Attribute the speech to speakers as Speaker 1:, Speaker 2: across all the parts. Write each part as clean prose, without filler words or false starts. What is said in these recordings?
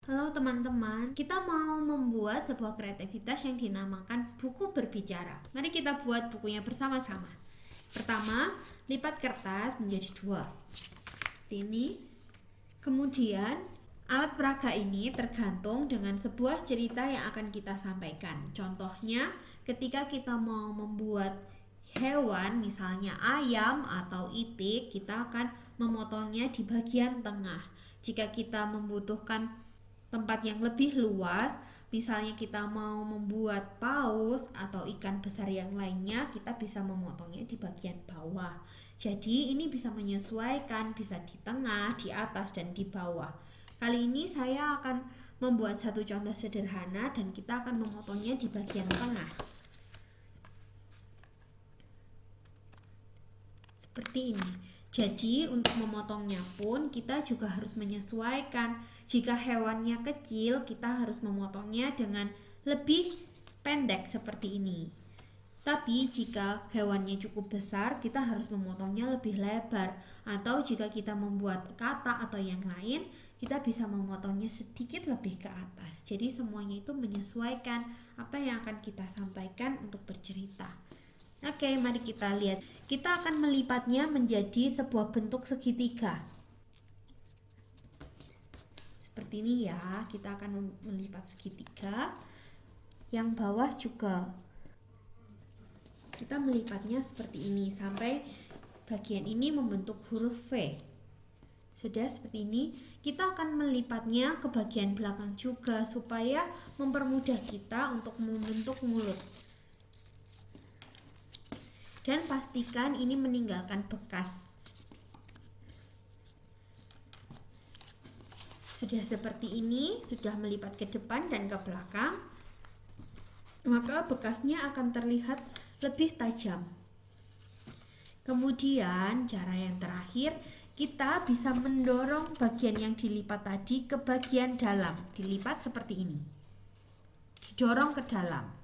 Speaker 1: Halo teman-teman, kita mau membuat sebuah kreativitas yang dinamakan buku berbicara. Mari kita buat bukunya bersama-sama. Pertama, lipat kertas menjadi 2. Ini. Kemudian, alat peraga ini tergantung dengan sebuah cerita yang akan kita sampaikan. Contohnya, ketika kita mau membuat hewan, misalnya ayam atau itik, kita akan memotongnya di bagian tengah. Jika kita membutuhkan tempat yang lebih luas, misalnya kita mau membuat paus atau ikan besar yang lainnya, kita bisa memotongnya di bagian bawah. Jadi ini bisa menyesuaikan, bisa di tengah, di atas, dan di bawah. Kali ini saya akan membuat satu contoh sederhana dan kita akan memotongnya di bagian tengah. Seperti ini. Jadi untuk memotongnya pun kita juga harus menyesuaikan. Jika hewannya kecil, kita harus memotongnya dengan lebih pendek seperti ini. Tapi jika hewannya cukup besar, kita harus memotongnya lebih lebar. Atau jika kita membuat kata atau yang lain, kita bisa memotongnya sedikit lebih ke atas. Jadi semuanya itu menyesuaikan apa yang akan kita sampaikan untuk bercerita. Oke, mari kita lihat. Kita akan melipatnya menjadi sebuah bentuk segitiga. Seperti ini ya, kita akan melipat segitiga. Yang bawah juga. Kita melipatnya seperti ini sampai bagian ini membentuk huruf V. Sudah seperti ini, kita akan melipatnya ke bagian belakang juga supaya mempermudah kita untuk membentuk mulut. Dan pastikan ini meninggalkan bekas. Sudah seperti ini, sudah melipat ke depan dan ke belakang, maka bekasnya akan terlihat lebih tajam. Kemudian cara yang terakhir, kita bisa mendorong bagian yang dilipat tadi ke bagian dalam. Dilipat seperti ini, didorong ke dalam.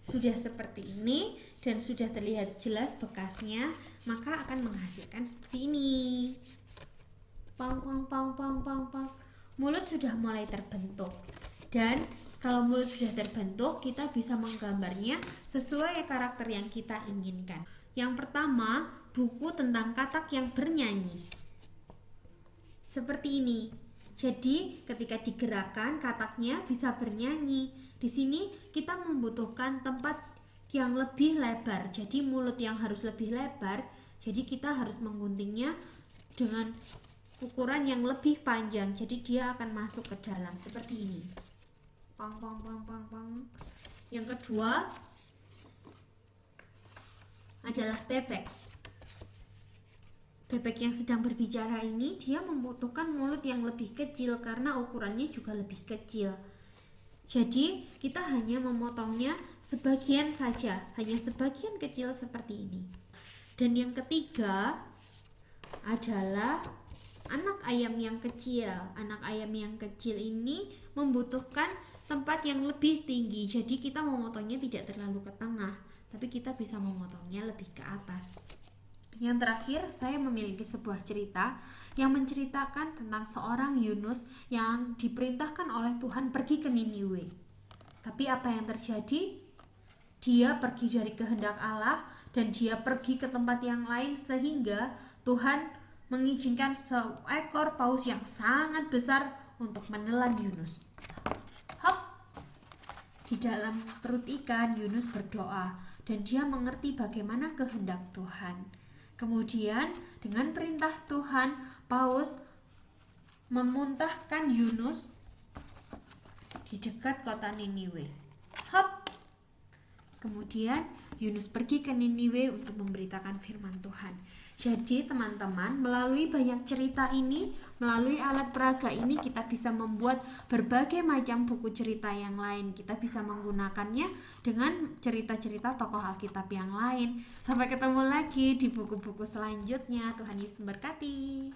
Speaker 1: Sudah seperti ini dan sudah terlihat jelas bekasnya, maka akan menghasilkan seperti ini. Pang pang pang pang pang pang. Mulut sudah mulai terbentuk. Dan kalau mulut sudah terbentuk, kita bisa menggambarnya sesuai karakter yang kita inginkan. Yang pertama, buku tentang katak yang bernyanyi. Seperti ini. Jadi, ketika digerakkan, kataknya bisa bernyanyi. Di sini kita membutuhkan tempat yang lebih lebar. Jadi, mulut yang harus lebih lebar. Jadi, kita harus mengguntingnya dengan ukuran yang lebih panjang. Jadi, dia akan masuk ke dalam seperti ini. Pang pang pang pang pang. Yang kedua adalah bebek. Bebek yang sedang berbicara ini dia membutuhkan mulut yang lebih kecil karena ukurannya juga lebih kecil. Jadi kita hanya memotongnya sebagian saja, hanya sebagian kecil seperti ini. Dan yang ketiga adalah anak ayam yang kecil. Anak ayam yang kecil ini membutuhkan tempat yang lebih tinggi. Jadi kita memotongnya tidak terlalu ke tengah, tapi kita bisa memotongnya lebih ke atas. Yang terakhir, saya memiliki sebuah cerita yang menceritakan tentang seorang Yunus yang diperintahkan oleh Tuhan pergi ke Niniwe. Tapi apa yang terjadi? Dia pergi dari kehendak Allah dan dia pergi ke tempat yang lain sehingga Tuhan mengizinkan seekor paus yang sangat besar untuk menelan Yunus. Hop! Di dalam perut ikan, Yunus berdoa dan dia mengerti bagaimana kehendak Tuhan. Kemudian dengan perintah Tuhan, paus memuntahkan Yunus di dekat kota Niniwe. Hop! Kemudian Yunus pergi ke Niniwe untuk memberitakan firman Tuhan. Jadi teman-teman, melalui banyak cerita ini, melalui alat peraga ini, kita bisa membuat berbagai macam buku cerita yang lain. Kita bisa menggunakannya dengan cerita-cerita tokoh Alkitab yang lain. Sampai ketemu lagi di buku-buku selanjutnya. Tuhan Yesus memberkati.